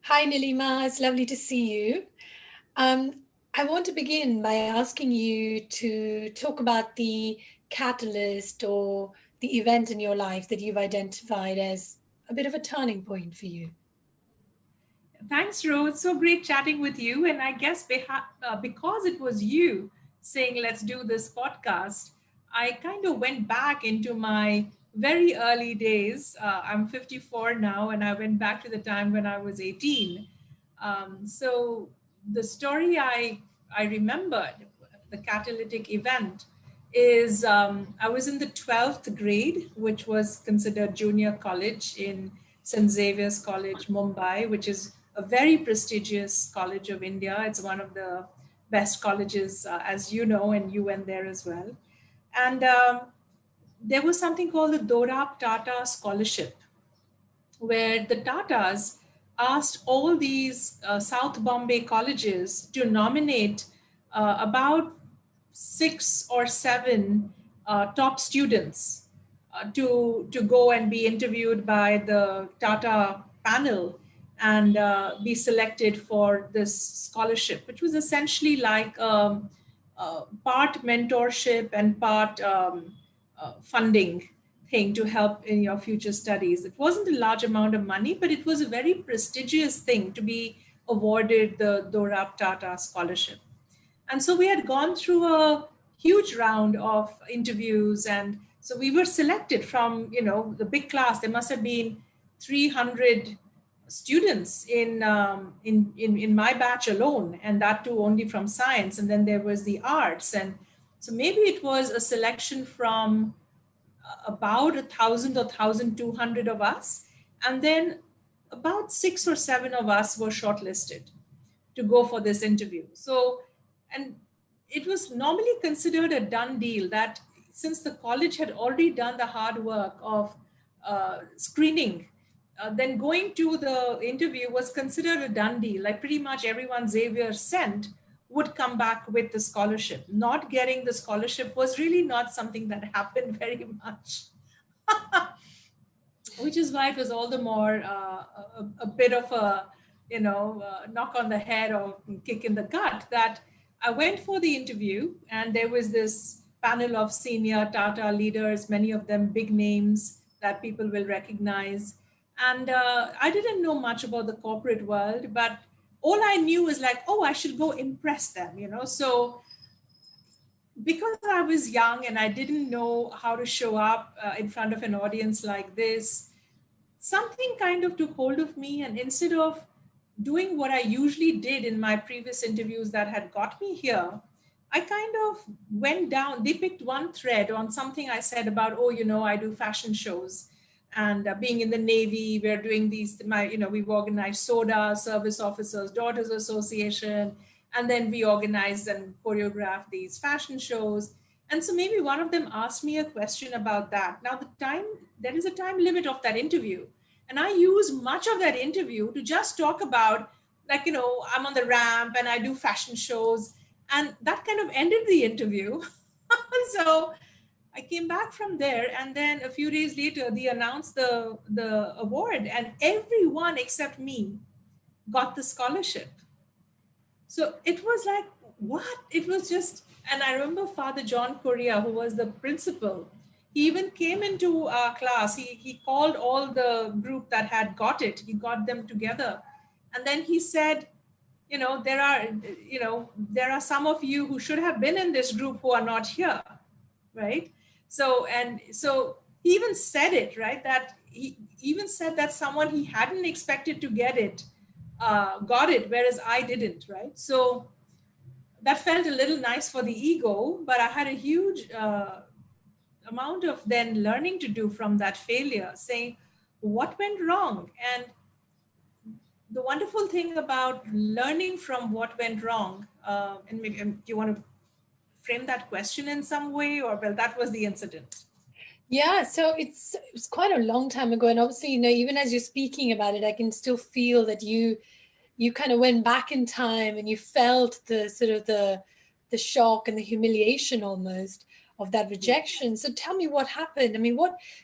Hi, Nilima. It's lovely to see you. I want to begin by asking you to talk about the catalyst or the event in your life that you've identified as a bit of a turning point for you. Thanks, Rose. So great chatting with you. And I guess because it was you saying, let's do this podcast, I kind of went back into my very early days. I'm 54 now, and I went back to the time when I was 18. So the story I remembered, the catalytic event, is I was in the 12th grade, which was considered junior college in St. Xavier's College, Mumbai, which is a very prestigious college of India. It's one of the best colleges, as you know, and you went there as well. And there was something called the Dorab Tata Scholarship, where the Tatas asked all these South Bombay colleges to nominate about six or seven top students to go and be interviewed by the Tata panel and be selected for this scholarship, which was essentially like part mentorship and part funding thing to help in your future studies. It wasn't a large amount of money, but it was a very prestigious thing to be awarded the Dorab Tata scholarship. And so we had gone through a huge round of interviews. And so we were selected from, the big class. There must have been 300 students in my batch alone, and that too only from science. And then there was the arts. And so maybe it was a selection from about 1,000 or 1,200 of us. And then about six or seven of us were shortlisted to go for this interview. So, and it was normally considered a done deal that since the college had already done the hard work of screening, then going to the interview was considered a done deal. Like pretty much everyone Xavier sent would come back with the scholarship. Not getting the scholarship was really not something that happened very much. Which is why it was all the more a bit of a knock on the head or kick in the gut that I went for the interview, and there was this panel of senior Tata leaders, many of them big names that people will recognize. And I didn't know much about the corporate world, but all I knew was like, oh, I should go impress them. So because I was young and I didn't know how to show up in front of an audience like this, something kind of took hold of me. And instead of doing what I usually did in my previous interviews that had got me here, I kind of went down. They picked one thread on something I said about, oh, I do fashion shows. And being in the Navy, we're doing we've organized SODA, Service Officers Daughters Association, and then we organize and choreograph these fashion shows. And so maybe one of them asked me a question about that. Now, there is a time limit of that interview. And I use much of that interview to just talk about, like, I'm on the ramp and I do fashion shows. And that kind of ended the interview. So I came back from there, and then a few days later, they announced the award, and everyone except me got the scholarship. So it was like, what? It was just, and I remember Father John Correa, who was the principal, he even came into our class. He called all the group that had got it, he got them together. And then he said, there are some of you who should have been in this group who are not here, right? So he even said it, right? That he even said that someone he hadn't expected to get it got it, whereas I didn't, right? So that felt a little nice for the ego, but I had a huge amount of then learning to do from that failure, saying what went wrong. And the wonderful thing about learning from what went wrong, and maybe do you want to frame that question in some way, or well, that was the incident. Yeah, so it's quite a long time ago, and obviously, even as you're speaking about it, I can still feel that you kind of went back in time and you felt the sort of the shock and the humiliation almost of that rejection. So tell me what happened. I mean,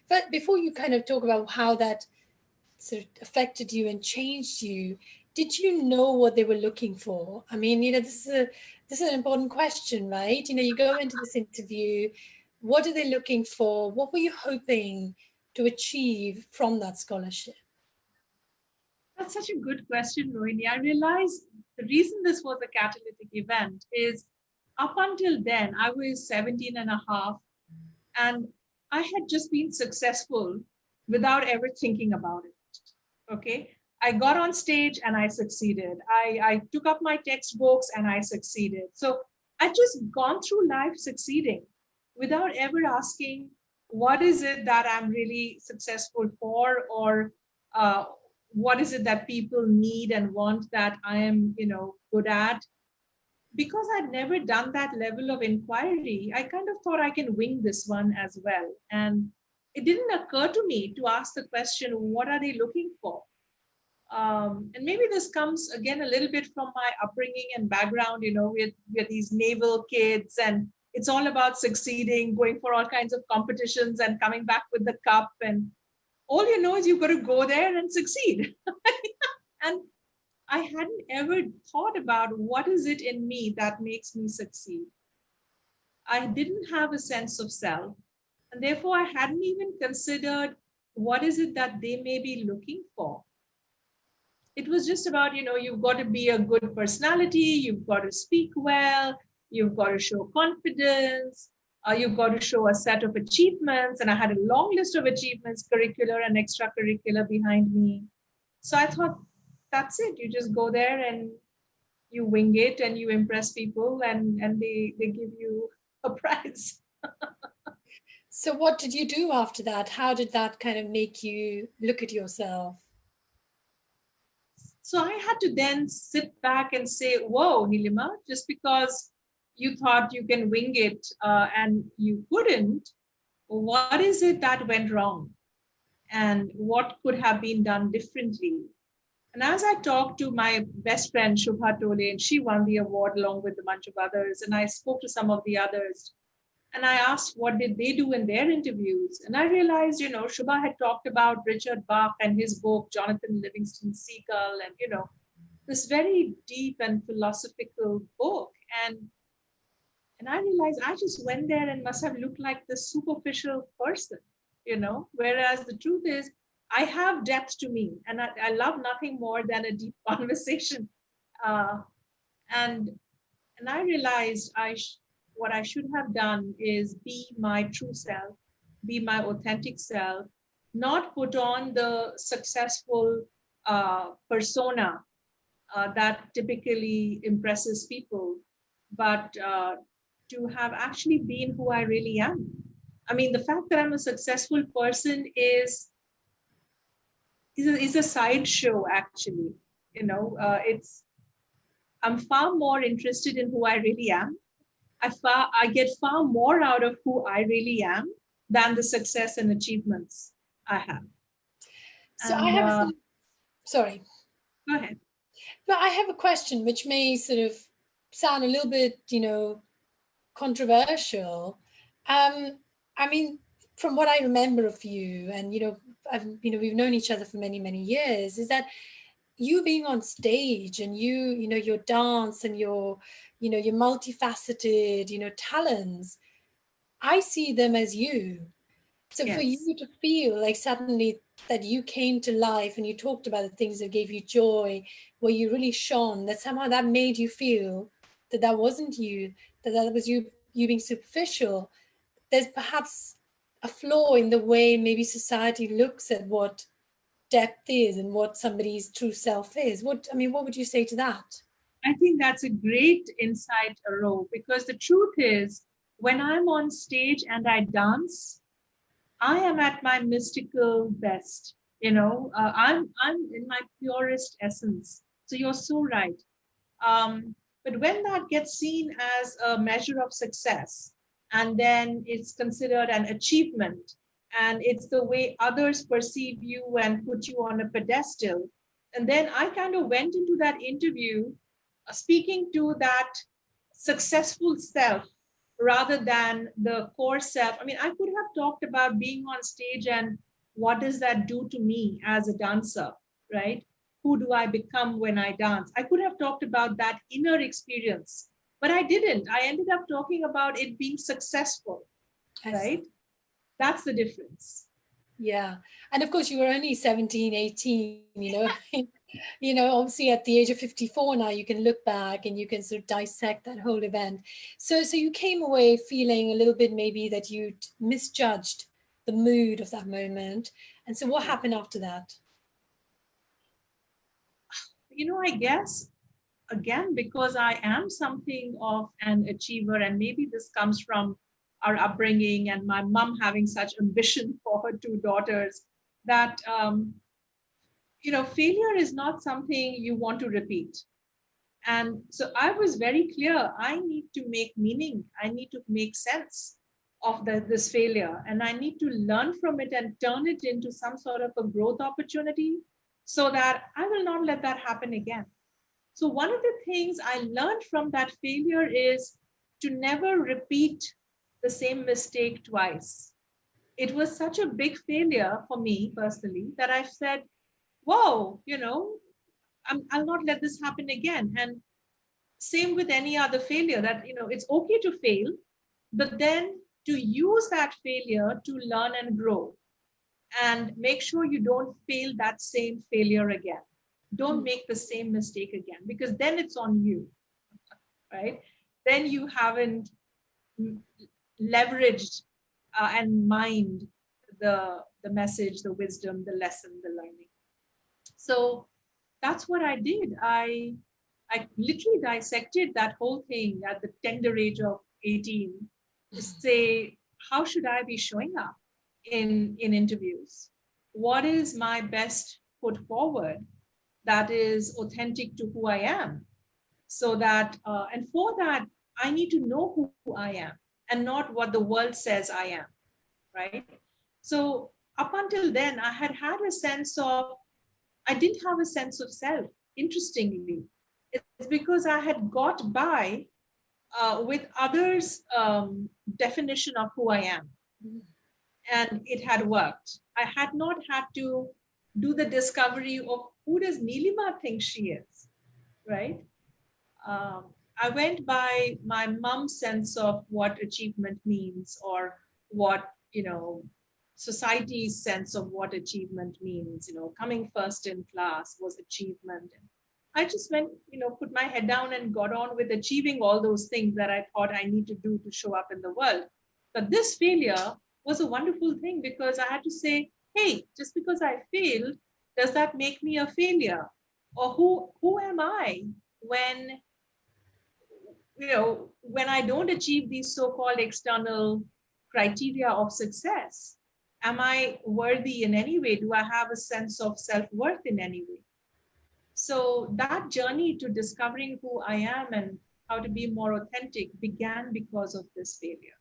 but before you kind of talk about how that sort of affected you and changed you, did you know what they were looking for? I mean, this is an important question, right? You go into this interview, what are they looking for? What were you hoping to achieve from that scholarship? That's such a good question, Rohini. I realized the reason this was a catalytic event is up until then, I was 17 and a half, and I had just been successful without ever thinking about it. Okay. I got on stage and I succeeded. I took up my textbooks and I succeeded. So I just gone through life succeeding without ever asking what is it that I'm really successful for, or uh, what is it that people need and want that I am, good at. Because I'd never done that level of inquiry, I kind of thought I can wing this one as well. And it didn't occur to me to ask the question, what are they looking for? And maybe this comes again a little bit from my upbringing and background. We're these naval kids, and it's all about succeeding, going for all kinds of competitions and coming back with the cup. And all you know is you've got to go there and succeed. And I hadn't ever thought about what is it in me that makes me succeed. I didn't have a sense of self, and therefore I hadn't even considered what is it that they may be looking for. It was just about, you've got to be a good personality, you've got to speak well, you've got to show confidence, you've got to show a set of achievements. And I had a long list of achievements, curricular and extracurricular, behind me. So I thought, that's it. You just go there and you wing it and you impress people, and they give you a prize. So what did you do after that? How did that kind of make you look at yourself? So I had to then sit back and say, whoa, Nilima, just because you thought you can wing it and you couldn't, what is it that went wrong? And what could have been done differently? And as I talked to my best friend, Shubha Tole, and she won the award along with a bunch of others, and I spoke to some of the others, and I asked what did they do in their interviews. And I realized, Shubha had talked about Richard Bach and his book, Jonathan Livingston Seagull, and, this very deep and philosophical book. And I realized I just went there and must have looked like this superficial person, whereas the truth is, I have depth to me, and I love nothing more than a deep conversation. Uh, and and I realized what I should have done is be my true self, be my authentic self, not put on the successful persona that typically impresses people, but to have actually been who I really am. I mean, the fact that I'm a successful person is a sideshow, actually. It's I'm far more interested in who I really am. I get far more out of who I really am than the success and achievements I have. So I And have sorry. go ahead. But I have a question which may sort of sound a little bit, controversial. I mean, from what I remember of you, and we've known each other for many, many years, is that you being on stage and your dance and your multifaceted, talents, I see them as you. So for Yes. you to feel like suddenly that you came to life and you talked about the things that gave you joy, where you really shone, that somehow that made you feel that that wasn't you, that was you being superficial. There's perhaps a flaw in the way maybe society looks at what depth is and what somebody's true self is. What would you say to that? I think that's a great insight, Aro, because the truth is, when I'm on stage and I dance, I am at my mystical best. I'm in my purest essence. So you're so right. But when that gets seen as a measure of success, and then it's considered an achievement, and it's the way others perceive you and put you on a pedestal, and then I kind of went into that interview speaking to that successful self rather than the core self. I mean, I could have talked about being on stage and what does that do to me as a dancer, right? who do I become when I dance? I could have talked about that inner experience, but I didn't. I ended up talking about it being successful, I right? see. That's the difference. Yeah. And of course, you were only 17, 18, obviously at the age of 54 now, you can look back and you can sort of dissect that whole event. So you came away feeling a little bit maybe that you misjudged the mood of that moment. And so what happened after that? I guess, again, because I am something of an achiever, and maybe this comes from our upbringing and my mom having such ambition for her two daughters, that failure is not something you want to repeat. And so I was very clear, I need to make meaning, I need to make sense of this failure, and I need to learn from it and turn it into some sort of a growth opportunity, so that I will not let that happen again. So one of the things I learned from that failure is to never repeat the same mistake twice. It was such a big failure for me personally that I said, whoa, I'll not let this happen again. And same with any other failure, that, it's okay to fail, but then to use that failure to learn and grow, and make sure you don't fail that same failure again. Don't Mm. make the same mistake again, because then it's on you, right? Then you haven't leveraged and mined the message, the wisdom, the lesson, the learning. So that's what I did. I literally dissected that whole thing at the tender age of 18 to say, how should I be showing up in interviews? What is my best foot forward that is authentic to who I am? So that, and for that, I need to know who I am and not what the world says I am, right? So up until then, I had had a sense of, I didn't have a sense of self, interestingly. It's because I had got by with others' definition of who I am, and it had worked. I had not had to do the discovery of who does Nilima think she is, right? I went by my mom's sense of what achievement means, or what, society's sense of what achievement means. Coming first in class was achievement. And I just went, put my head down and got on with achieving all those things that I thought I need to do to show up in the world. But this failure was a wonderful thing, because I had to say, hey, just because I failed, does that make me a failure? Or who am I when when I don't achieve these so-called external criteria of success? Am I worthy in any way? Do I have a sense of self-worth in any way? So that journey to discovering who I am and how to be more authentic began because of this failure.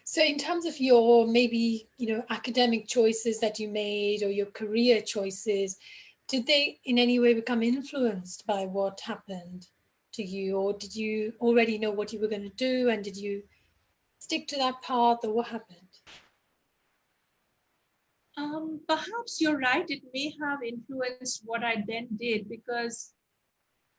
So in terms of your maybe, academic choices that you made or your career choices, did they in any way become influenced by what happened to you? Or did you already know what you were going to do and did you stick to that path or what happened? Perhaps you're right. It may have influenced what I then did, because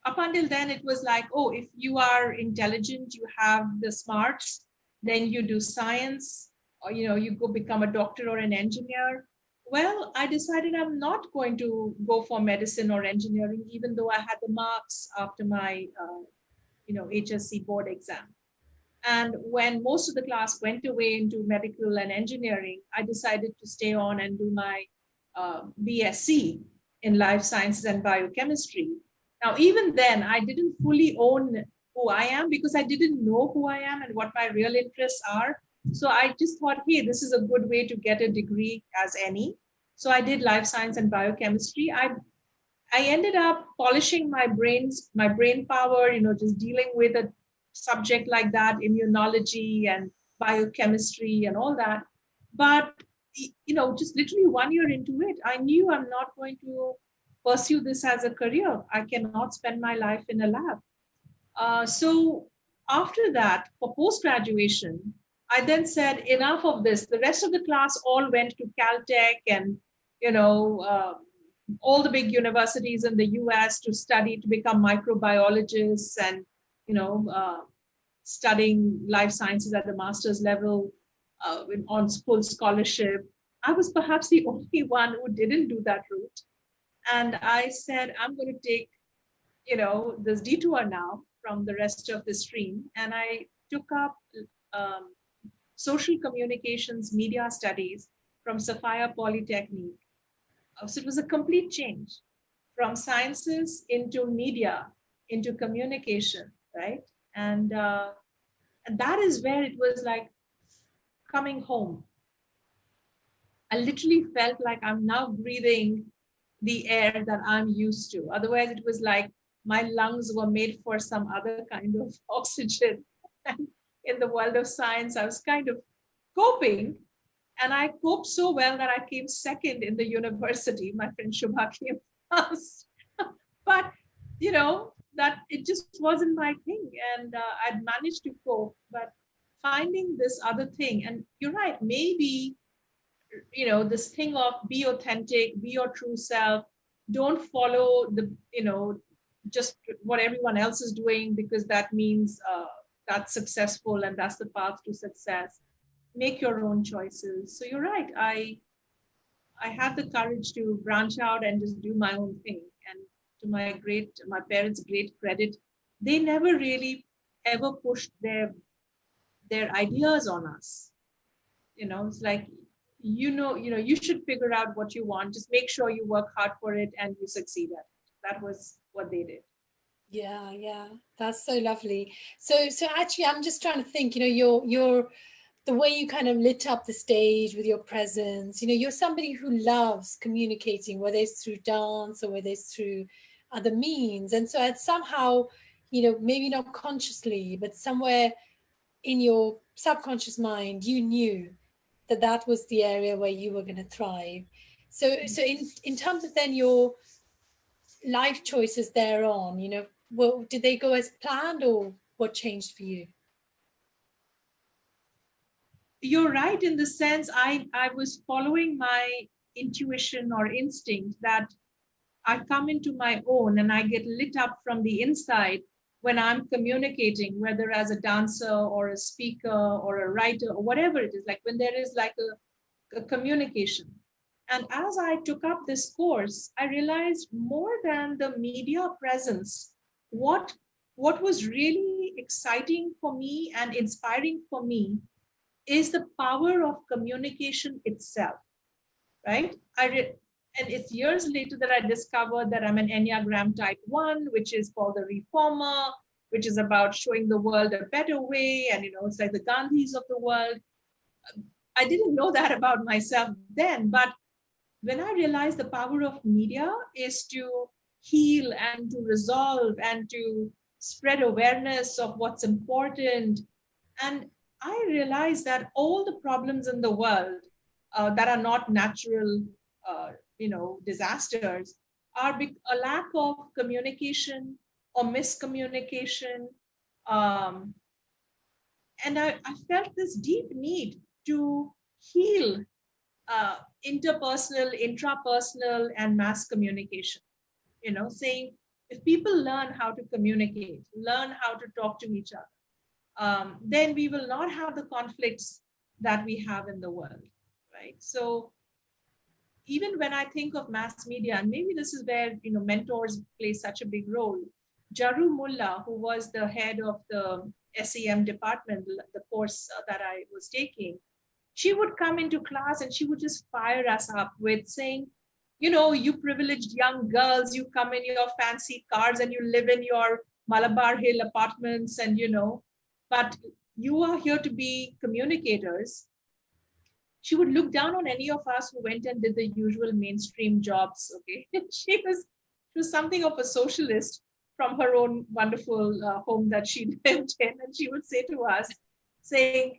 up until then it was like, oh, if you are intelligent, you have the smarts, then you do science, or you go become a doctor or an engineer. Well, I decided I'm not going to go for medicine or engineering, even though I had the marks after my HSC board exam. And when most of the class went away into medical and engineering, I decided to stay on and do my BSc in life sciences and biochemistry. Now, even then, I didn't fully own who I am, because I didn't know who I am and what my real interests are. So I just thought, hey, this is a good way to get a degree as any. So I did life science and biochemistry. I ended up polishing my brain power, just dealing with a subject like that, immunology and biochemistry and all that. But, just literally 1 year into it, I knew I'm not going to pursue this as a career. I cannot spend my life in a lab. So after that, for post graduation, I then said, enough of this. The rest of the class all went to Caltech and, you know, all the big universities in the US to study to become microbiologists and, studying life sciences at the master's level on full scholarship. I was perhaps the only one who didn't do that route. And I said, I'm going to take, this detour now from the rest of the stream. And I took up um, social communications media studies from Sophia Polytechnic. So it was a complete change from sciences into media, into communication, right? And that is where it was like coming home. I literally felt like I'm now breathing the air that I'm used to. Otherwise, it was like my lungs were made for some other kind of oxygen. And in the world of science, I was kind of coping. And I coped so well that I came second in the university. My friend Shubha came first. But, that it just wasn't my thing. And I'd managed to cope. But finding this other thing, and you're right, maybe this thing of be authentic, be your true self, don't follow just what everyone else is doing, because that means that's successful and that's the path to success. Make your own choices. So you're right, I had the courage to branch out and just do my own thing. And to my parents' great credit, they never really ever pushed their ideas on us. It's like, you should figure out what you want. Just make sure you work hard for it and you succeed at it. That was what they did. Yeah, yeah, that's so lovely. So actually, I'm just trying to think. Your the way you kind of lit up the stage with your presence. You're somebody who loves communicating, whether it's through dance or whether it's through other means. And so it's somehow, maybe not consciously, but somewhere in your subconscious mind, you knew that that was the area where you were going to thrive. So in terms of then your life choices thereon, did they go as planned, or what changed for you? You're right in the sense I was following my intuition or instinct that I come into my own and I get lit up from the inside when I'm communicating, whether as a dancer or a speaker or a writer or whatever it is, like when there is like a communication. And as I took up this course, I realized more than the media presence, what what was really exciting for me and inspiring for me is the power of communication itself, right? And it's years later that I discovered that I'm an Enneagram type 1, which is called the reformer, which is about showing the world a better way. And, it's like the Gandhis of the world. I didn't know that about myself then, but when I realized the power of media is to heal and to resolve and to spread awareness of what's important. And I realized that all the problems in the world that are not natural, disasters are a lack of communication or miscommunication. Um, and I felt this deep need to heal interpersonal, intrapersonal, and mass communication. Saying if people learn how to communicate, learn how to talk to each other, then we will not have the conflicts that we have in the world, right? So even when I think of mass media, and maybe this is where mentors play such a big role. Jaru Mullah, who was the head of the SEM department, the course that I was taking, she would come into class and she would just fire us up with saying, you privileged young girls, you come in your fancy cars and you live in your Malabar Hill apartments, and but you are here to be communicators. She would look down on any of us who went and did the usual mainstream jobs. Okay, she was something of a socialist from her own wonderful home that she lived in, and she would say to us, saying,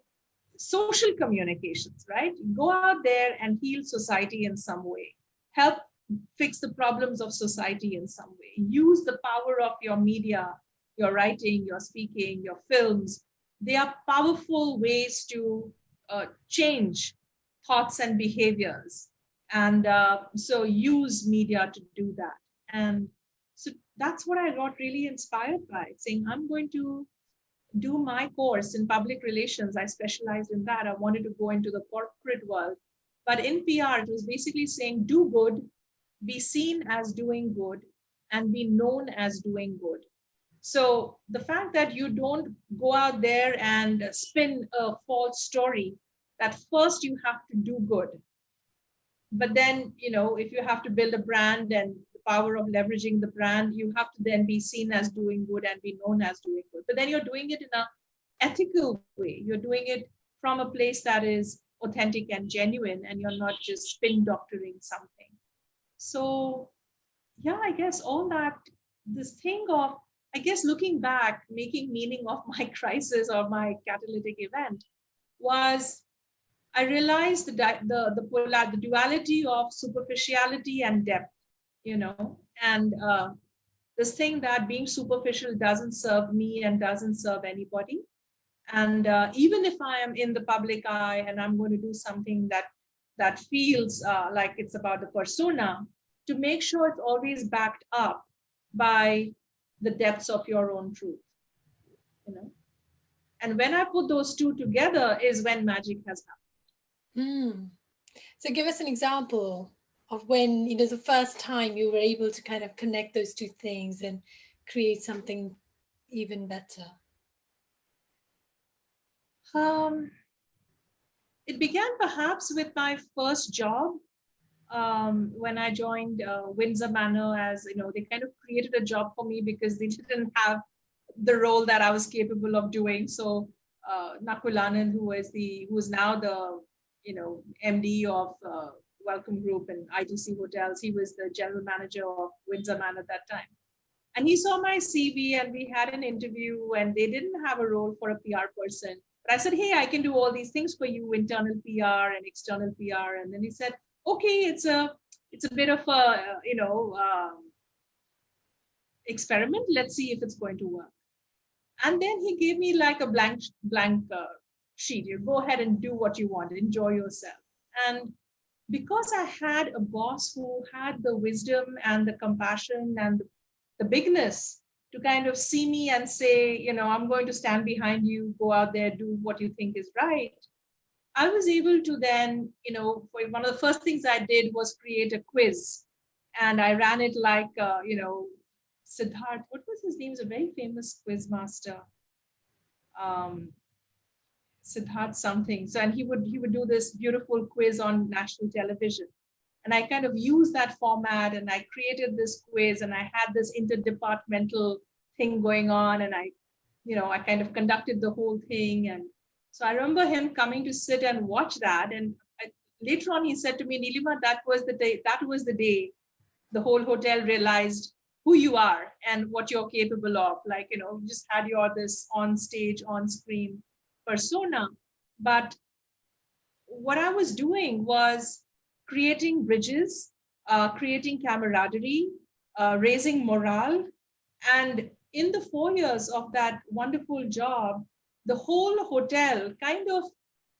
social communications, right? Go out there and heal society in some way. Help fix the problems of society in some way. Use the power of your media, your writing, your speaking, your films. They are powerful ways to change thoughts and behaviors. and so use media to do that. And so that's what I got really inspired by, saying I'm going to do my course in public relations. I specialized in that. I wanted to go into the corporate world, but in PR it was basically saying do good, be seen as doing good, and be known as doing good. So the fact that you don't go out there and spin a false story, that first you have to do good, but then, if you have to build a brand and the power of leveraging the brand, you have to then be seen as doing good and be known as doing good. But then you're doing it in a ethical way. You're doing it from a place that is authentic and genuine, and you're not just spin doctoring something. So yeah, I guess all that, this thing of, I guess, looking back, making meaning of my crisis or my catalytic event was, I realized the duality of superficiality and depth, and this thing that being superficial doesn't serve me and doesn't serve anybody. And even if I am in the public eye and I'm going to do something that feels like it's about the persona, to make sure it's always backed up by the depths of your own truth, you know. And when I put those two together is when magic has happened. Mm. So give us an example of when, the first time you were able to kind of connect those two things and create something even better. Um, it began perhaps with my first job, when I joined Windsor Manor. As they kind of created a job for me because they didn't have the role that I was capable of doing. So Nakulanan, who is now the MD of Welcome Group and ITC Hotels, he was the general manager of Windsor Manor at that time. And he saw my CV and we had an interview, and they didn't have a role for a PR person. But I said, hey, I can do all these things for you, internal PR and external PR. And then he said, okay, it's a bit of a, experiment. Let's see if it's going to work. And then he gave me like a blank sheet. You go ahead and do what you want, enjoy yourself. And because I had a boss who had the wisdom and the compassion and the bigness to kind of see me and say, I'm going to stand behind you, go out there, do what you think is right. I was able to then, for one of the first things I did was create a quiz. And I ran it like, Siddharth, what was his name? He was a very famous quiz master. Um, Siddharth something. So, and he would do this beautiful quiz on national television. And I kind of used that format and I created this quiz and I had this interdepartmental thing going on. And I kind of conducted the whole thing. And so I remember him coming to sit and watch that. And later on, he said to me, Nilima, that was the day the whole hotel realized who you are and what you're capable of. Like, just had this on stage, on screen persona. But what I was doing was creating bridges, creating camaraderie, raising morale. And in the 4 years of that wonderful job, the whole hotel kind of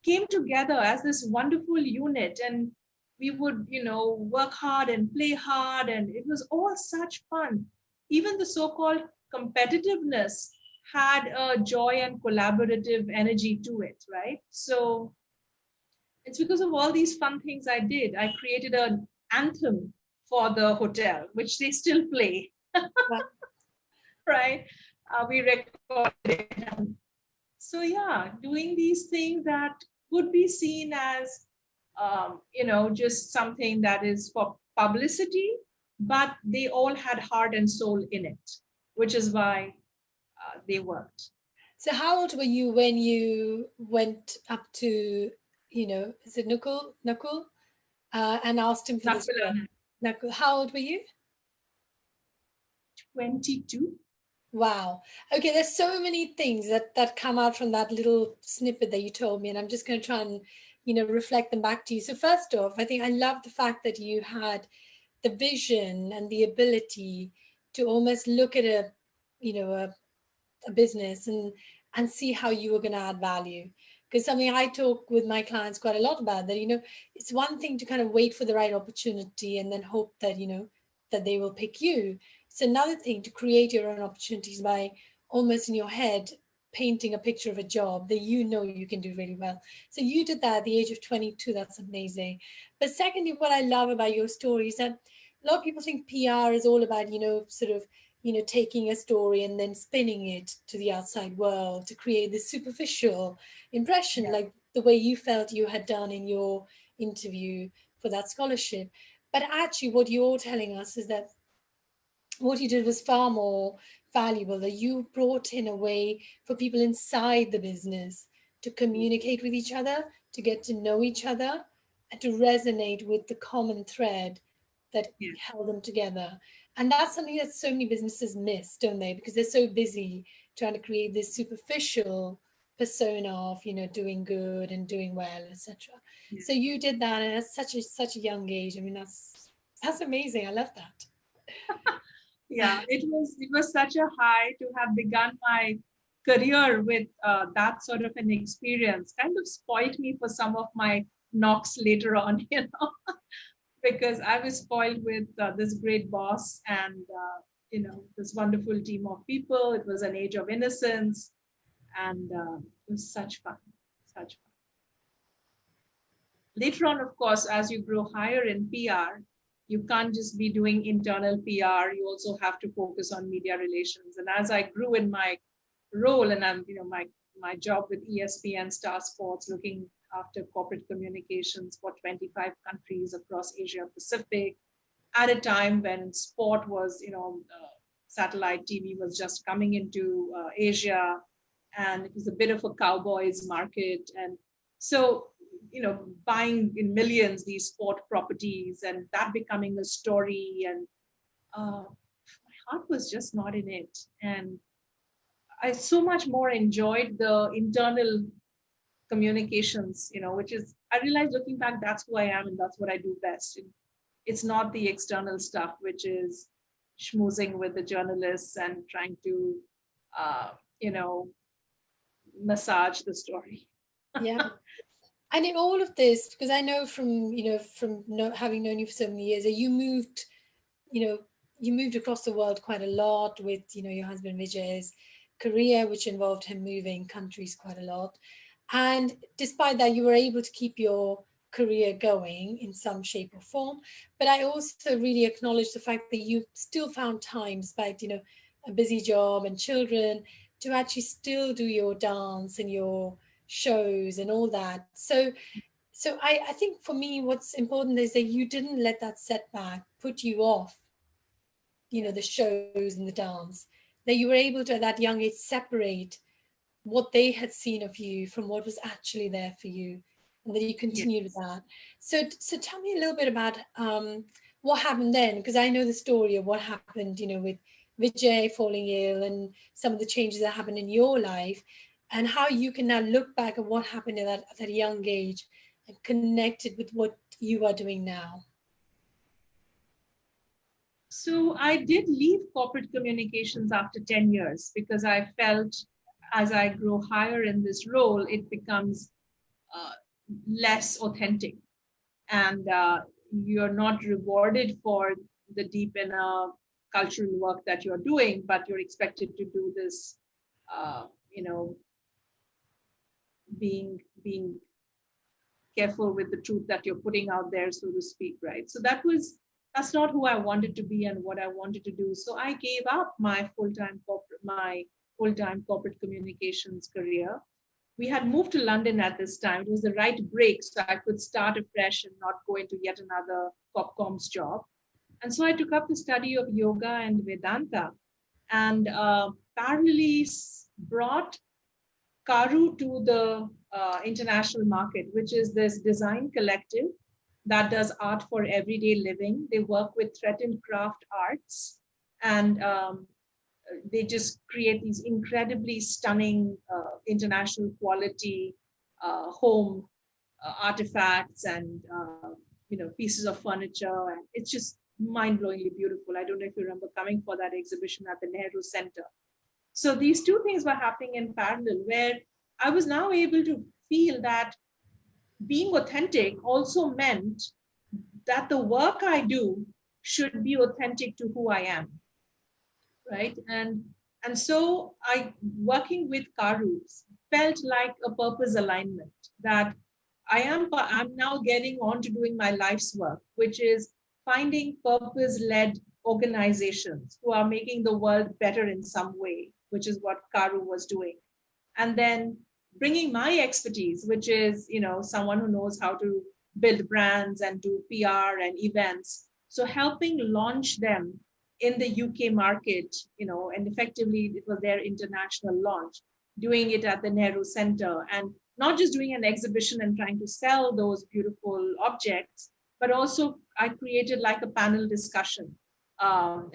came together as this wonderful unit. And we would, work hard and play hard. And it was all such fun. Even the so-called competitiveness had a joy and collaborative energy to it, right? So it's because of all these fun things I did. I created an anthem for the hotel, which they still play, right? We recorded it. So yeah, doing these things that could be seen as, just something that is for publicity, but they all had heart and soul in it, which is why they worked. So how old were you when you went up to, is it Nakul, and asked him for this job? Nakulana, Nakul, how old were you? 22. Wow. Okay, there's so many things that come out from that little snippet that you told me, and I'm just going to try and, reflect them back to you. So first off, I think I love the fact that you had the vision and the ability to almost look at a business and see how you were going to add value. Because something I talk with my clients quite a lot about, that, it's one thing to kind of wait for the right opportunity and then hope that, that they will pick you. It's another thing to create your own opportunities by almost in your head painting a picture of a job that you can do really well. So you did that at the age of 22. That's amazing. But secondly, what I love about your story is that a lot of people think PR is all about, sort of, taking a story and then spinning it to the outside world to create this superficial impression, Yeah. like the way you felt you had done in your interview for that scholarship. But actually, what you're telling us is that what you did was far more valuable, that you brought in a way for people inside the business to communicate with each other, to get to know each other, and to resonate with the common thread that Yeah. held them together. And that's something that so many businesses miss, don't they? Because they're so busy trying to create this superficial persona of, doing good and doing well, etc. Yeah. So you did that, and at such a young age. I mean, that's amazing. I love that. Yeah, it was such a high to have begun my career with that sort of an experience. Kind of spoiled me for some of my knocks later on, because I was spoiled with this great boss and this wonderful team of people. It was an age of innocence, and it was such fun, such fun. Later on, of course, as you grow higher in PR, you can't just be doing internal PR. You also have to focus on media relations. And as I grew in my role, and my job with ESPN Star Sports, looking after corporate communications for 25 countries across Asia Pacific, at a time when sport was, satellite TV was just coming into Asia, and it was a bit of a cowboys market. And so, buying in millions these sport properties and that becoming a story. And my heart was just not in it. And I so much more enjoyed the internal communications, which is, I realized looking back, that's who I am and that's what I do best. It's not the external stuff, which is schmoozing with the journalists and trying to, uh, you know, massage the story. Yeah. And in all of this, because I know having known you for so many years, that you know, you moved across the world quite a lot with, your husband Vijay's career, which involved him moving countries quite a lot. And despite that, you were able to keep your career going in some shape or form. But I also really acknowledge the fact that you still found time, despite, a busy job and children, to actually still do your dance and your shows and all that. So I think for me, what's important is that you didn't let that setback put you off, Yeah. the shows and the dance, that you were able to at that young age separate what they had seen of you from what was actually there for you, and that you continued with Yes. that. So tell me a little bit about what happened then, because I know the story of what happened, with Vijay falling ill and some of the changes that happened in your life, and how you can now look back at what happened at that young age and connect it with what you are doing now. So I did leave corporate communications after 10 years because I felt as I grow higher in this role, it becomes uh, less authentic. And you're not rewarded for the deep inner cultural work that you're doing, but you're expected to do this, uh, you know, being careful with the truth that you're putting out there, so to speak, right? So that's not who I wanted to be and what I wanted to do. So I gave up my full-time corporate communications career. We had moved to London at this time. It was the right break, so I could start afresh and not go into yet another Copcom's job. And so I took up the study of yoga and Vedanta, and parallelly brought Karu to the international market, which is this design collective that does art for everyday living. They work with threatened craft arts, and they just create these incredibly stunning international quality home artifacts and pieces of furniture, and it's just mind-blowingly beautiful. I don't know if you remember coming for that exhibition at the Nehru Center. So these two things were happening in parallel, where I was now able to feel that being authentic also meant that the work I do should be authentic to who I am, right? And so I working with Karu felt like a purpose alignment that I'm now getting on to doing my life's work, which is finding purpose-led organizations who are making the world better in some way, which is what Karu was doing. And then bringing my expertise, which is, someone who knows how to build brands and do PR and events. So helping launch them in the UK market, and effectively it was their international launch, doing it at the Nehru Center, and not just doing an exhibition and trying to sell those beautiful objects, but also I created like a panel discussion.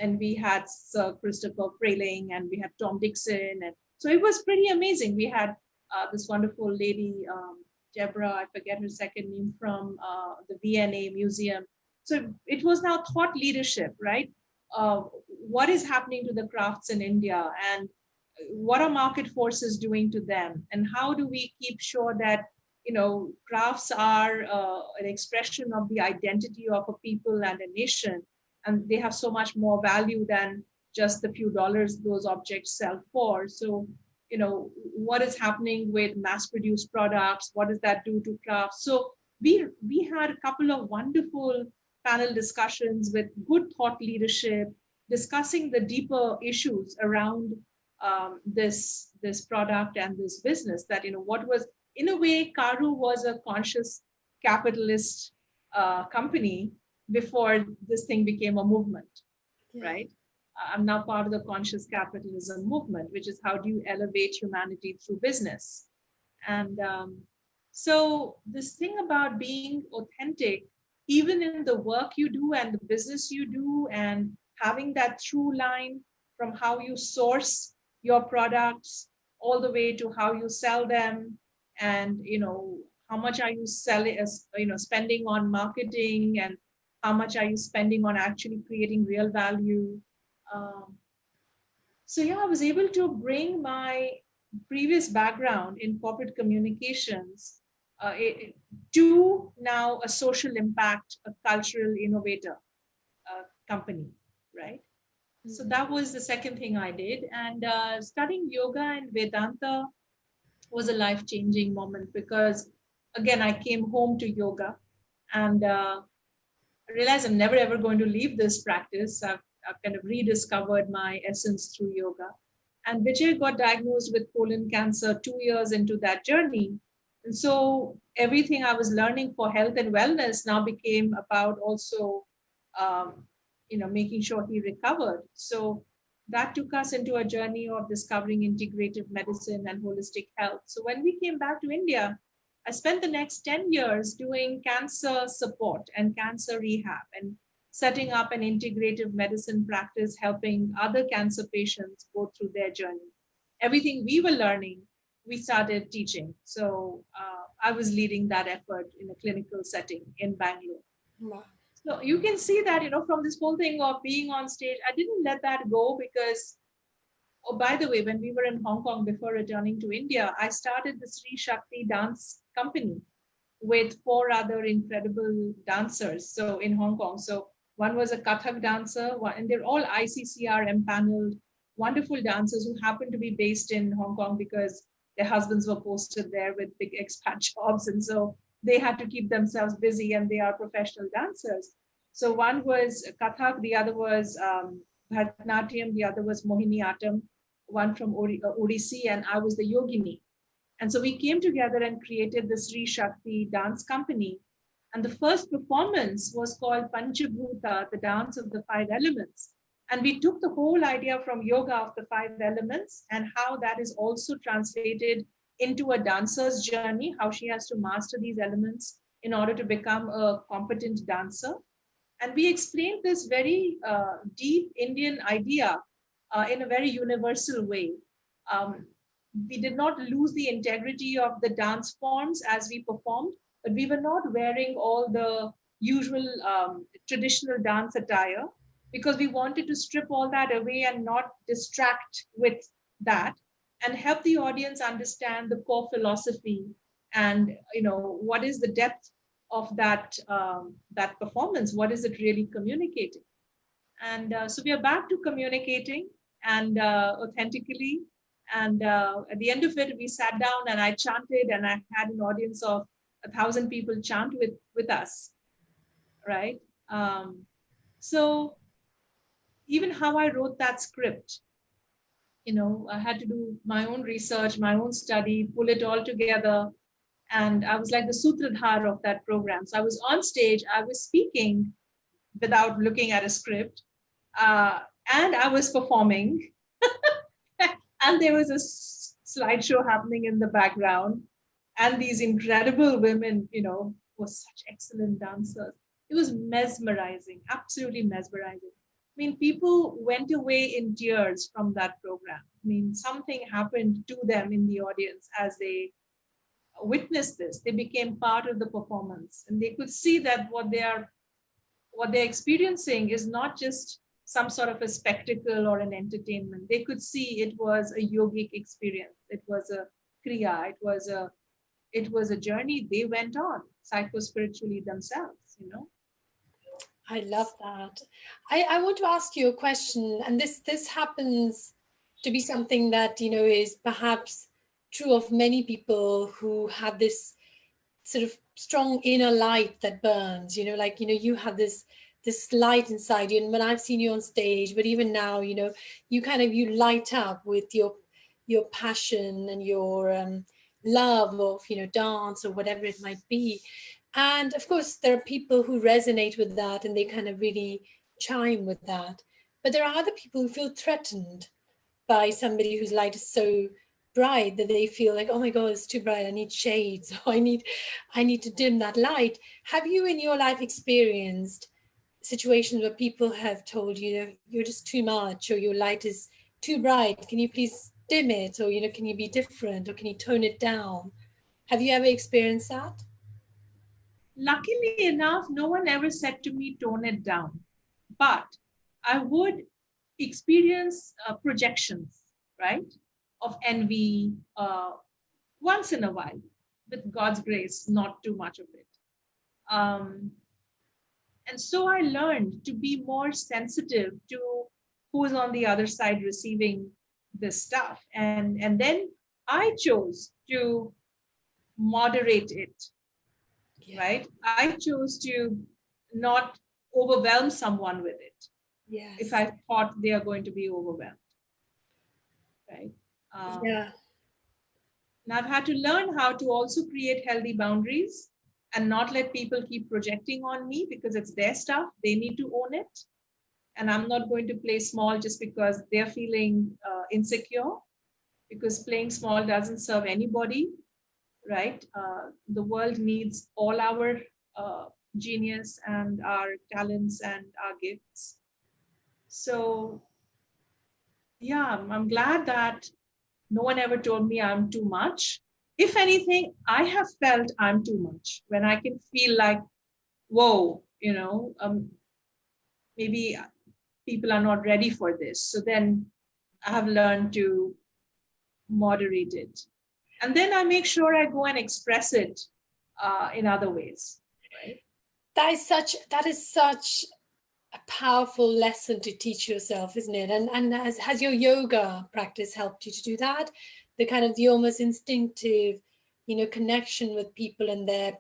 And we had Sir Christopher Frayling and we had Tom Dixon. And so it was pretty amazing. We had this wonderful lady, Deborah, I forget her second name, from the VNA Museum. So it was now thought leadership, right? What is happening to the crafts in India, and what are market forces doing to them, and how do we keep sure that crafts are an expression of the identity of a people and a nation, and they have so much more value than just the few dollars those objects sell for. So what is happening with mass produced products, what does that do to crafts? So we had a couple of wonderful panel discussions with good thought leadership, discussing the deeper issues around this product and this business. That what was, in a way, Karu was a conscious capitalist company before this thing became a movement, Yeah. right? I'm now part of the conscious capitalism movement, which is how do you elevate humanity through business. And so this thing about being authentic, even in the work you do and the business you do, and having that through line from how you source your products all the way to how you sell them, and how much are you selling, spending on marketing, and how much are you spending on actually creating real value. Um, so yeah, I was able to bring my previous background in corporate communications to now a social impact, a cultural innovator company, right? So that was the second thing I did. And studying yoga and Vedanta was a life changing moment because, again, I came home to yoga and I realized I'm never ever going to leave this practice. I've kind of rediscovered my essence through yoga. And Vijay got diagnosed with colon cancer 2 years into that journey. And so everything I was learning for health and wellness now became about also, um, making sure he recovered. So that took us into a journey of discovering integrative medicine and holistic health. So when we came back to India, I spent the next 10 years doing cancer support and cancer rehab and setting up an integrative medicine practice, helping other cancer patients go through their journey. Everything we were learning, we started teaching. So I was leading that effort in a clinical setting in Bangalore. Wow. So you can see that, from this whole thing of being on stage, I didn't let that go because, oh, by the way, when we were in Hong Kong before returning to India, I started the Sri Shakti dance company with four other incredible dancers. So in Hong Kong, so one was a Kathak dancer, and they're all ICCR empaneled, wonderful dancers who happen to be based in Hong Kong because their husbands were posted there with big expat jobs, and so they had to keep themselves busy, and they are professional dancers. So one was Kathak, the other was Bharatanatyam, the other was Mohiniyattam, one from Odissi, and I was the Yogini. And so we came together and created the Sri Shakti dance company. And the first performance was called Panchabhuta, the dance of the five elements. And we took the whole idea from yoga of the five elements and how that is also translated into a dancer's journey, how she has to master these elements in order to become a competent dancer. And we explained this very deep Indian idea in a very universal way. Um, we did not lose the integrity of the dance forms as we performed, but we were not wearing all the usual traditional dance attire because we wanted to strip all that away and not distract with that and help the audience understand the core philosophy and what is the depth of that performance, what is it really communicating. And so we are back to communicating and authentically. And at the end of it, we sat down and I chanted, and I had an audience of 1,000 people chant with us, right? So even how I wrote that script, I had to do my own research, my own study, pull it all together. And I was like the sutradhar of that program. So I was on stage, I was speaking without looking at a script, uh, and I was performing, and there was a slideshow happening in the background, and these incredible women, were such excellent dancers. It was mesmerizing, absolutely mesmerizing. I mean, people went away in tears from that program. I mean, something happened to them in the audience as they witnessed this. They became part of the performance, and they could see that what they're experiencing is not just some sort of a spectacle or an entertainment. They could see it was a yogic experience. It was a kriya. It was a journey they went on psychospiritually themselves. I love that. I want to ask you a question, and this happens to be something that is perhaps true of many people who have this sort of strong inner light that burns. Like you have this light inside you, and when I've seen you on stage, but even now, you light up with your passion and your love of dance or whatever it might be. And of course, there are people who resonate with that and they kind of really chime with that. But there are other people who feel threatened by somebody whose light is so bright that they feel like, oh my God, it's too bright. I need shades. Or I need to dim that light. Have you in your life experienced situations where people have told you that you're just too much, or your light is too bright? Can you please dim it? Or, can you be different? Or can you tone it down? Have you ever experienced that? Luckily enough, no one ever said to me, tone it down. But I would experience projections, right, of envy once in a while, with God's grace, not too much of it. Um, and so I learned to be more sensitive to who's on the other side receiving this stuff. And then I chose to moderate it, Yeah. right? I chose to not overwhelm someone with it if Yes. I thought they are going to be overwhelmed, right? Um, Yeah. and I've had to learn how to also create healthy boundaries and not let people keep projecting on me because it's their stuff. They need to own it. And I'm not going to play small just because they're feeling insecure, because playing small doesn't serve anybody, right? The world needs all our uh, genius and our talents and our gifts. So, yeah, I'm glad that no one ever told me I'm too much. If anything, I have felt I'm too much when I can feel like, whoa, maybe people are not ready for this. So then I have learned to moderate it. And then I make sure I go and express it in other ways, right? That is such a powerful lesson to teach yourself, isn't it? And has your yoga practice helped you to do that? The kind of the almost instinctive, connection with people and their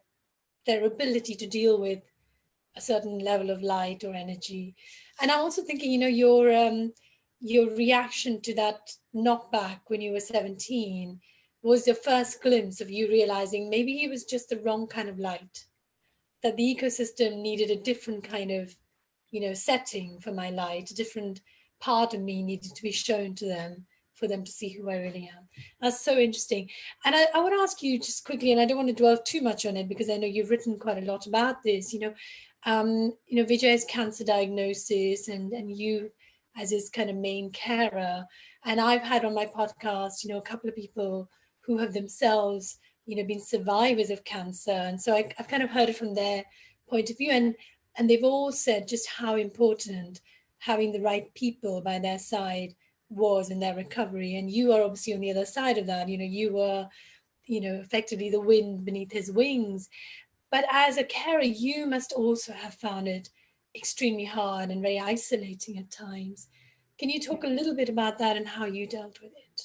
ability to deal with a certain level of light or energy. And I'm also thinking, your reaction to that knockback when you were 17 was your first glimpse of you realizing maybe it was just the wrong kind of light, that the ecosystem needed a different kind of setting for my light. A different part of me needed to be shown to them for them to see who I really am. That's so interesting. And I want to ask you just quickly, and I don't want to dwell too much on it because I know you've written quite a lot about this. Vijay's cancer diagnosis, and you as his kind of main carer. And I've had on my podcast, a couple of people who have themselves been survivors of cancer, and so I've kind of heard it from their point of view, and they've all said just how important having the right people by their side was in their recovery. And you are obviously on the other side of that. You were effectively the wind beneath his wings. But as a carer, you must also have found it extremely hard and very isolating at times. Can you talk a little bit about that and how you dealt with it?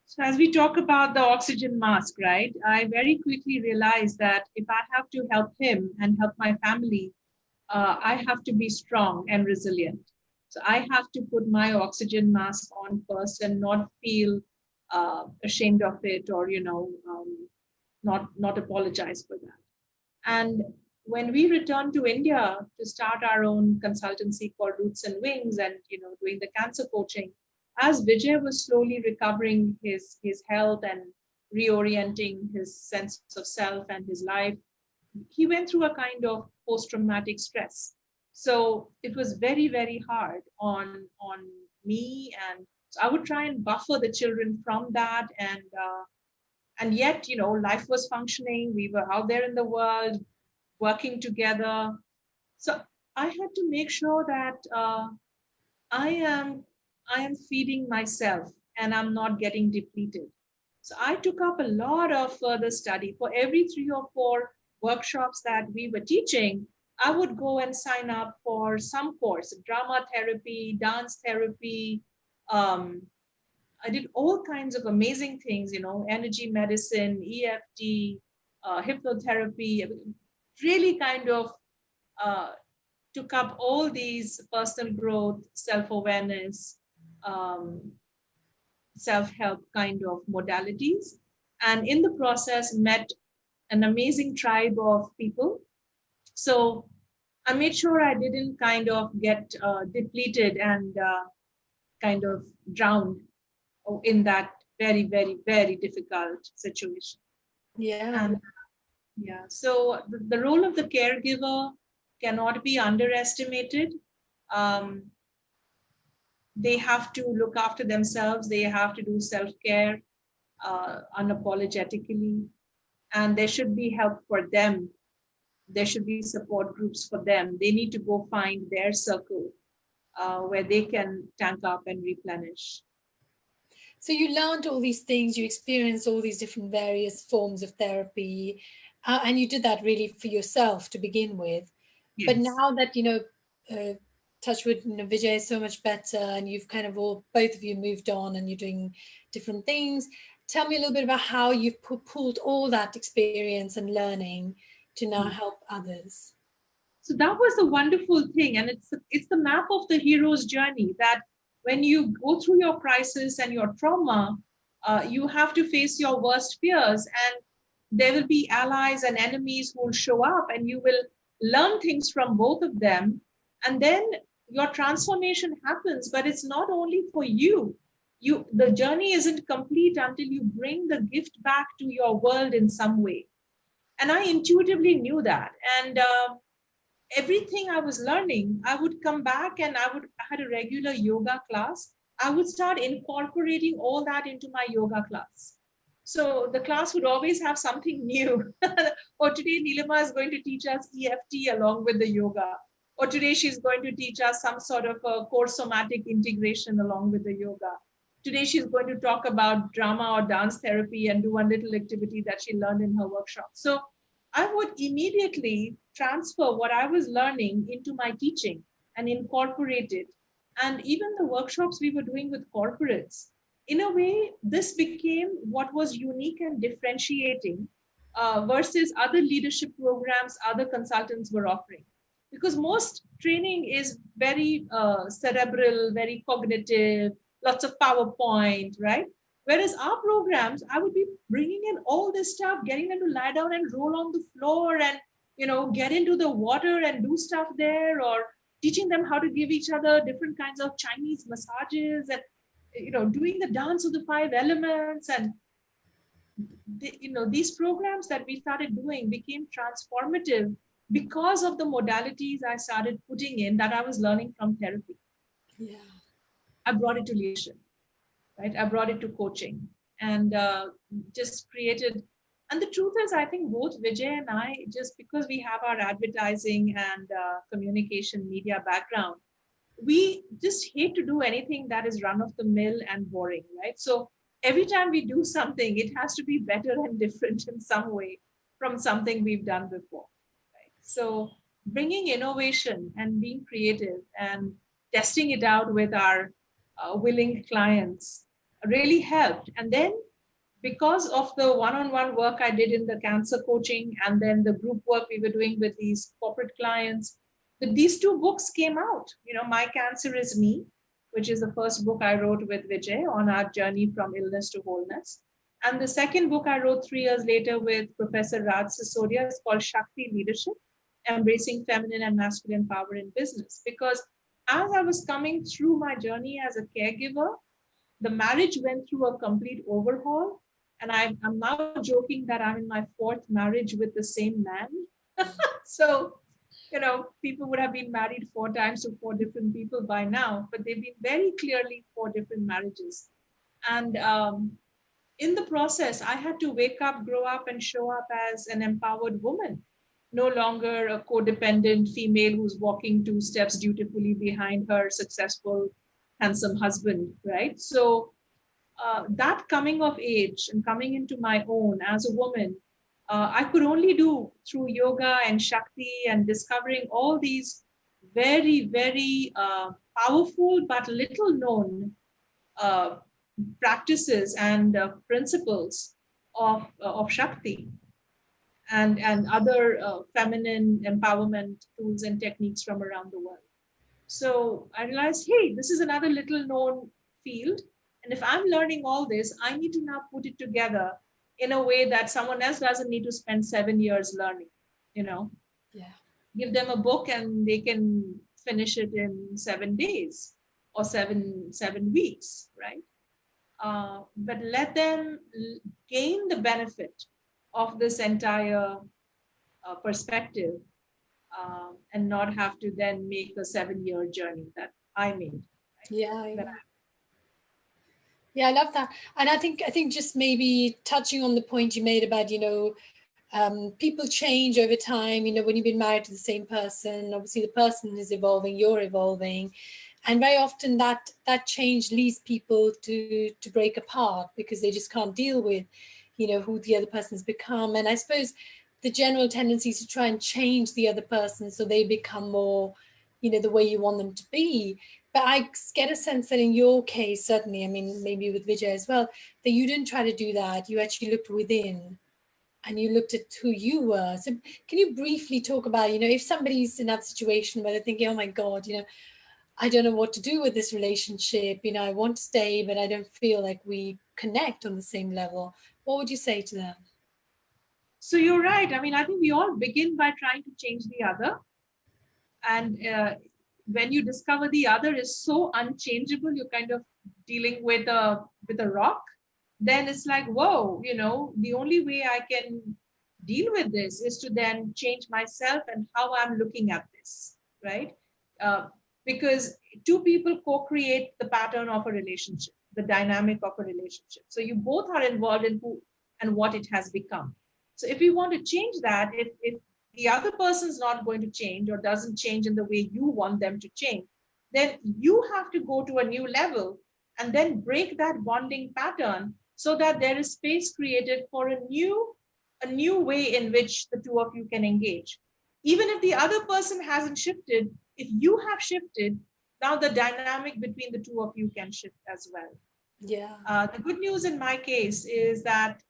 So as we talk about the oxygen mask, right, I very quickly realized that if I have to help him and help my family, I have to be strong and resilient. So I have to put my oxygen mask on first and not feel ashamed of it, or not apologize for that. And when we returned to India to start our own consultancy called Roots and Wings, and doing the cancer coaching, as Vijay was slowly recovering his health and reorienting his sense of self and his life, he went through a kind of post-traumatic stress. So it was very, very hard on me, and so I would try and buffer the children from that, and yet life was functioning. We were out there in the world working together. So I had to make sure that I am I am feeding myself and I'm not getting depleted. So I took up a lot of further study. For every 3 or 4 workshops that we were teaching, I would go and sign up for some course: drama therapy, dance therapy. um, I did all kinds of amazing things, energy medicine, EFT, hypnotherapy. Really kind of uh, took up all these personal growth, self awareness, um, self help kind of modalities. And in the process, met an amazing tribe of people. So I made sure I didn't kind of get depleted and kind of drowned in that very, very, very difficult situation. Yeah. And yeah, so the role of the caregiver cannot be underestimated. Um, they have to look after themselves, they have to do self care unapologetically, and there should be help for them. There should be support groups for them. They need to go find their circle where they can tank up and replenish. So you learned all these things, you experienced all these different various forms of therapy, and you did that really for yourself to begin with. But Yes. now that, touch wood, Vijay is so much better, and you've kind of all, both of you moved on and you're doing different things. Tell me a little bit about how you've pulled all that experience and learning to now help others. So that was a wonderful thing, and it's the map of the hero's journey. That when you go through your crisis and your trauma, you have to face your worst fears, and there will be allies and enemies who will show up, and you will learn things from both of them, and then your transformation happens. But it's not only for you. The journey isn't complete until you bring the gift back to your world in some way. And I intuitively knew that, and everything I was learning, I would come back and I had a regular yoga class. I would start incorporating all that into my yoga class. So the class would always have something new. Or today, Nilima is going to teach us EFT along with the yoga. Or today, she's going to teach us some sort of a core somatic integration along with the yoga. Today, she's going to talk about drama or dance therapy and do one little activity that she learned in her workshop. So I would immediately transfer what I was learning into my teaching and incorporate it. And even the workshops we were doing with corporates, in a way, this became what was unique and differentiating versus other leadership programs other consultants were offering. Because most training is very cerebral, very cognitive, lots of PowerPoint, right? Whereas our programs, I would be bringing in all this stuff, getting them to lie down and roll on the floor and, get into the water and do stuff there, or teaching them how to give each other different kinds of Chinese massages, and, doing the dance of the 5 elements. And, these programs that we started doing became transformative because of the modalities I started putting in that I was learning from therapy. Yeah. I brought it to leadership, right? I brought it to coaching, and just created. And the truth is, I think both Vijay and I, just because we have our advertising and communication media background, we just hate to do anything that is run of the mill and boring, right? So every time we do something, it has to be better and different in some way from something we've done before. Right? So bringing innovation and being creative and testing it out with our willing clients really helped. And then because of the one-on-one work I did in the cancer coaching and then the group work we were doing with these corporate clients, these two books came out. My Cancer is Me, which is the first book I wrote with Vijay on our journey from illness to wholeness. And the second book I wrote 3 years later with Professor Raj Sisodia is called Shakti Leadership, Embracing Feminine and Masculine Power in Business. Because as I was coming through my journey as a caregiver, the marriage went through a complete overhaul. And I'm now joking that I'm in my fourth marriage with the same man. So, people would have been married 4 times to 4 different people by now, but they've been very clearly 4 different marriages. And in the process, I had to wake up, grow up, and show up as an empowered woman, no longer a codependent female who's walking 2 steps dutifully behind her successful, handsome husband, right? So, that coming of age and coming into my own as a woman, I could only do through yoga and Shakti and discovering all these very, very powerful but little known uh, practices and principles of Shakti and other feminine empowerment tools and techniques from around the world. So I realized, hey, this is another little known field. And if I'm learning all this, I need to now put it together in a way that someone else doesn't need to spend 7 years learning. You know, Yeah. give them a book and they can finish it in 7 days or seven weeks, right? But let them gain the benefit of this entire perspective and not have to then make a 7 year journey that I made. Right? Yeah, That yeah. Yeah, I love that. And I think just maybe touching on the point you made about, people change over time, when you've been married to the same person, obviously the person is evolving, you're evolving. And very often that change leads people to break apart because they just can't deal with, who the other person has become. And I suppose the general tendency is to try and change the other person so they become more, the way you want them to be. But I get a sense that in your case, certainly, I mean, maybe with Vijay as well, that you didn't try to do that. You actually looked within and you looked at who you were. So can you briefly talk about, if somebody's in that situation where they're thinking, oh my God, I don't know what to do with this relationship, I want to stay, but I don't feel like we connect on the same level. What would you say to them? So you're right. I mean, I think we all begin by trying to change the other. And when you discover the other is so unchangeable, you're kind of dealing with a rock. Then it's like, whoa, the only way I can deal with this is to then change myself and how I'm looking at this, right? Uh, because two people co-create the pattern of a relationship, the dynamic of a relationship. So you both are involved in who and what it has become. So if we want to change that, if the other person's not going to change or doesn't change in the way you want them to change, then you have to go to a new level and then break that bonding pattern so that there is space created for a new way in which the two of you can engage. Even if the other person hasn't shifted, if you have shifted, now the dynamic between the two of you can shift as well. Yeah. The good news in my case is that,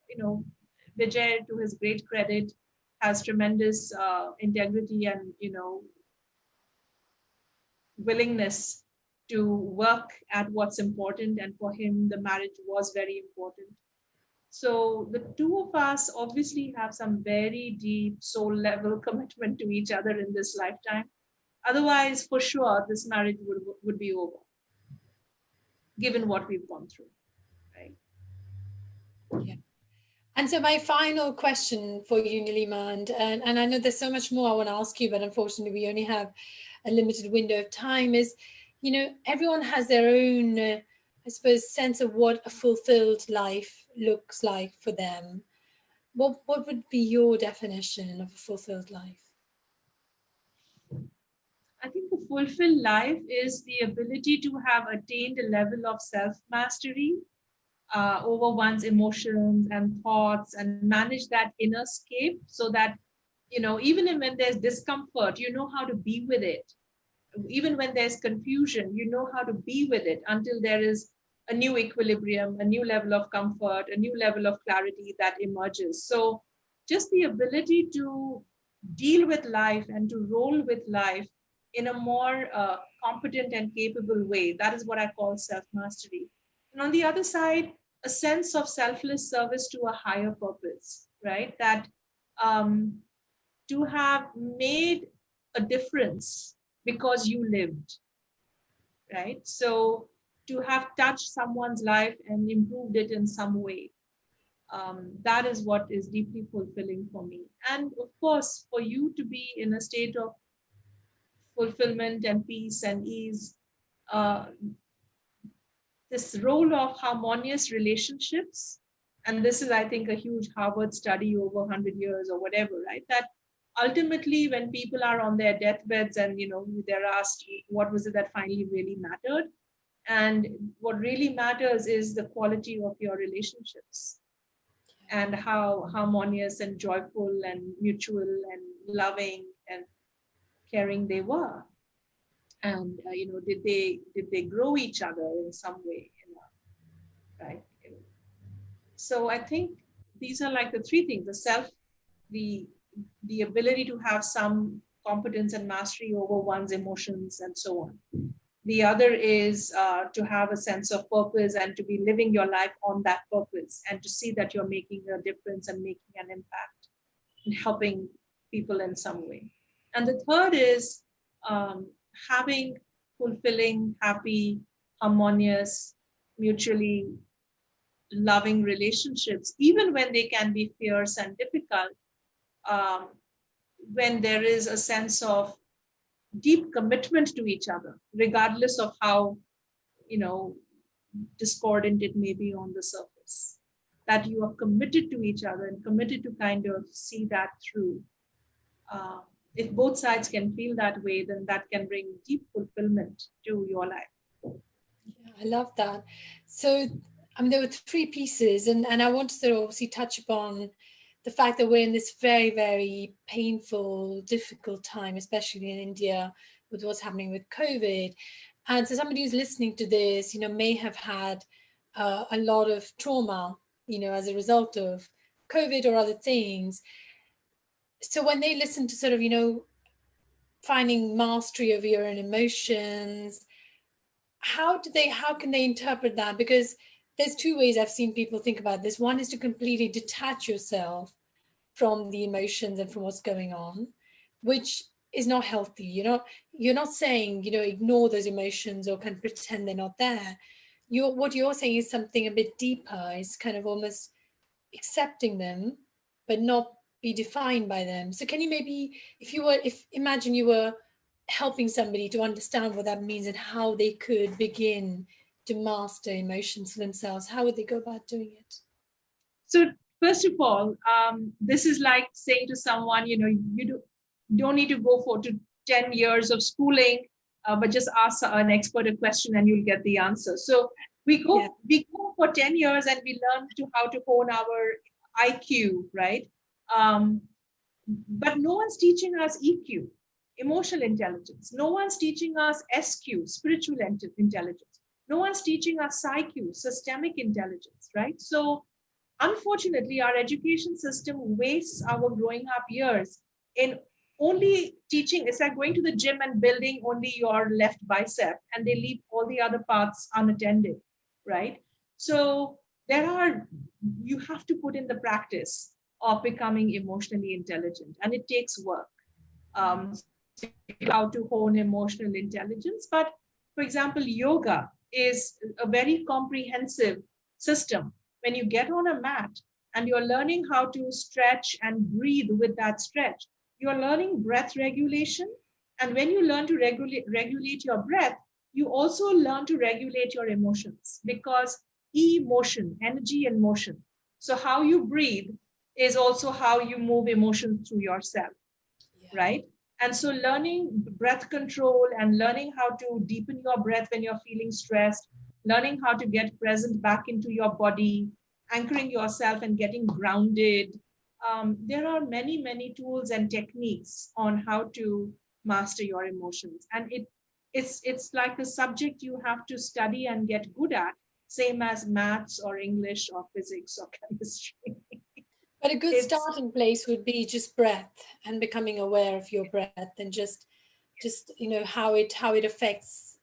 Vijay, to his great credit, has tremendous integrity and, willingness to work at what's important. And for him, the marriage was very important. So the two of us obviously have some very deep soul level commitment to each other in this lifetime. Otherwise, for sure, this marriage would be over, given what we've gone through, right? Yeah. And so my final question for you, Nilima, and I know there's so much more I want to ask you, but unfortunately we only have a limited window of time, is, everyone has their own, I suppose, sense of what a fulfilled life looks like for them. What would be your definition of a fulfilled life? I think the fulfilled life is the ability to have attained a level of self mastery over one's emotions and thoughts and manage that inner scape so that, even when there's discomfort, you know how to be with it. Even when there's confusion, you know how to be with it until there is a new equilibrium, a new level of comfort, a new level of clarity that emerges. So, just the ability to deal with life and to roll with life in a more competent and capable way, that is what I call self mastery. And on the other side, a sense of selfless service to a higher purpose, right? That um, to have made a difference because you lived, right? So to have touched someone's life and improved it in some way, that is what is deeply fulfilling for me. And of course, for you to be in a state of fulfillment and peace and ease, uh, this role of harmonious relationships, and this is, I think, a huge Harvard study over 100 years or whatever, right? That ultimately, when people are on their deathbeds and they're asked what was it that finally really mattered, and what really matters is the quality of your relationships and how harmonious and joyful and mutual and loving and caring they were, and did they grow each other in some way, right? So I think these are like the three things: the self, the the ability to have some competence and mastery over one's emotions, and so on. The other is to have a sense of purpose and to be living your life on that purpose and to see that you're making a difference and making an impact and helping people in some way. And the third is having fulfilling, happy, harmonious, mutually loving relationships, even when they can be fierce and difficult, um, when there is a sense of deep commitment to each other, regardless of how, you know, discordant it may be on the surface, that you are committed to each other and committed to kind of see that through. Uh, if both sides can feel that way, then that can bring deep fulfillment to your life. Yeah, I love that. So, there were three pieces, and I wanted to obviously touch upon the fact that we're in this very, very painful, difficult time, especially in India with what's happening with COVID. And so, somebody who's listening to this, may have had a lot of trauma, as a result of COVID or other things. So, when they listen to sort of, finding mastery over your own emotions, how can they interpret that? Because there's two ways I've seen people think about this. One is to completely detach yourself from the emotions and from what's going on, which is not healthy. You're not saying, ignore those emotions or kind of pretend they're not there. What you're saying is something a bit deeper. It's kind of almost accepting them, but not be defined by them. So can you maybe, if imagine you were helping somebody to understand what that means and how they could begin to master emotions for themselves, how would they go about doing it? So, first of all, this is like saying to someone, don't need to go for to 10 years of schooling, but just ask an expert a question and you'll get the answer. So Yeah. we go for 10 years and we learn to how to hone our IQ, right? Um, but no one's teaching us EQ, emotional intelligence. No one's teaching us SQ, spiritual intelligence. No one's teaching us PsyQ, systemic intelligence, right? So unfortunately, our education system wastes our growing up years in only teaching. It's like going to the gym and building only your left bicep, and they leave all the other parts unattended, right? So you have to put in the practice of becoming emotionally intelligent, and it takes work. How to hone emotional intelligence. But for example, yoga is a very comprehensive system. When you get on a mat and you're learning how to stretch and breathe with that stretch, you're learning breath regulation. And when you learn to regulate your breath, you also learn to regulate your emotions, because emotion, energy and motion. So how you breathe is also how you move emotions through yourself, Yeah. right? And so learning breath control and learning how to deepen your breath when you're feeling stressed, learning how to get present back into your body, anchoring yourself and getting grounded. There are many, many tools and techniques on how to master your emotions. And it's like a subject you have to study and get good at, same as maths or English or physics or chemistry. But a good It's starting place would be just breath and becoming aware of your breath, and just how it affects.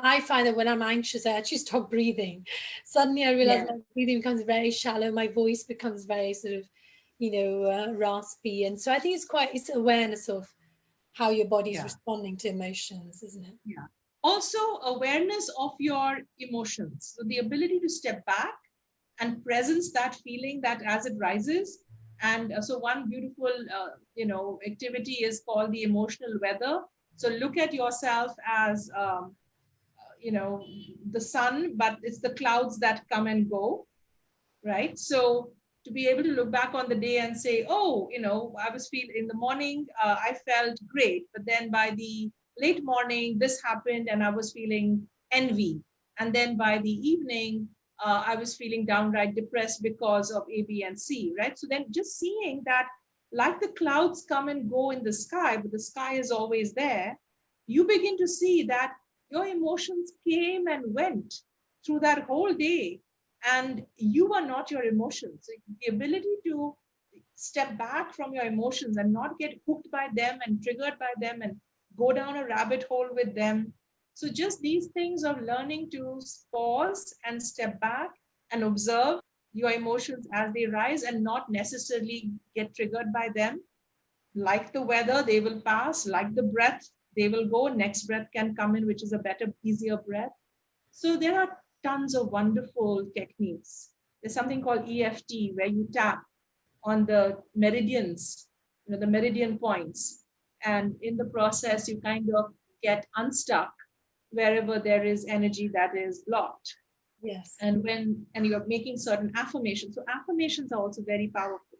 I find that when I'm anxious, I actually stop breathing. Suddenly I realize yeah, my breathing becomes very shallow, my voice becomes very sort of raspy. And so I think it's awareness of how your body's yeah, responding to emotions, isn't it? yeah. Also, awareness of your emotions. So the ability to step back and presence that feeling that as it rises. And so one beautiful, activity is called the emotional weather. So look at yourself as, the sun, but it's the clouds that come and go, right? So to be able to look back on the day and say, oh, I was feeling in the morning, I felt great, but then by the late morning, this happened and I was feeling envy. And then by the evening, I was feeling downright depressed because of A, B, and C, right? So then just seeing that, like the clouds come and go in the sky, but the sky is always there, you begin to see that your emotions came and went through that whole day, and you are not your emotions. So the ability to step back from your emotions and not get hooked by them and triggered by them and go down a rabbit hole with them. So just these things of learning to pause and step back and observe your emotions as they rise and not necessarily get triggered by them. Like the weather, they will pass. Like the breath, they will go. Next breath can come in, which is a better, easier breath. So there are tons of wonderful techniques. There's something called EFT where you tap on the meridians, the meridian points. And in the process, you kind of get unstuck wherever there is energy that is blocked. Yes. And you're making certain affirmations. So affirmations are also very powerful.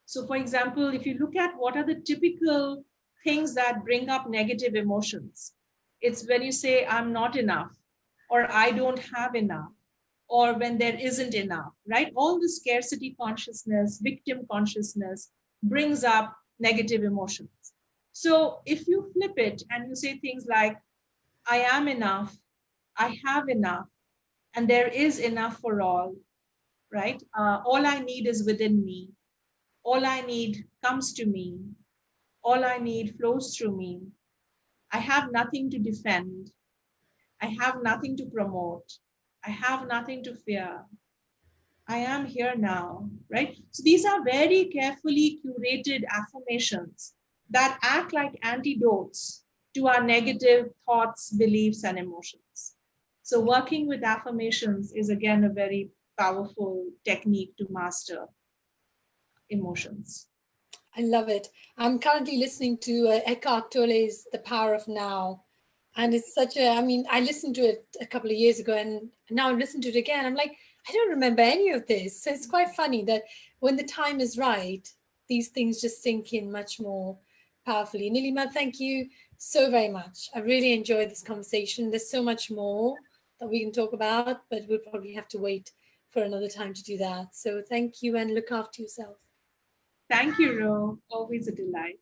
So for example, if you look at what are the typical things that bring up negative emotions, it's when you say, I'm not enough, or I don't have enough, or when there isn't enough, right? All the scarcity consciousness, victim consciousness brings up negative emotions. So if you flip it and you say things like, I am enough, I have enough, and there is enough for all, right? All I need is within me. All I need comes to me. All I need flows through me. I have nothing to defend. I have nothing to promote. I have nothing to fear. I am here now, right? So these are very carefully curated affirmations that act like antidotes to our negative thoughts, beliefs, and emotions. So working with affirmations is again a very powerful technique to master emotions. I love it. I'm currently listening to Eckhart Tolle's The Power of Now. And it's such a, I mean, I listened to it a couple of years ago and now I'm listening to it again. I'm like, I don't remember any of this. So it's quite funny that when the time is right, these things just sink in much more powerfully. Nilima, thank you so very much. I really enjoyed this conversation. There's so much more that we can talk about, but we'll probably have to wait for another time to do that. So thank you and look after yourself. Thank you, Ro. Always a delight.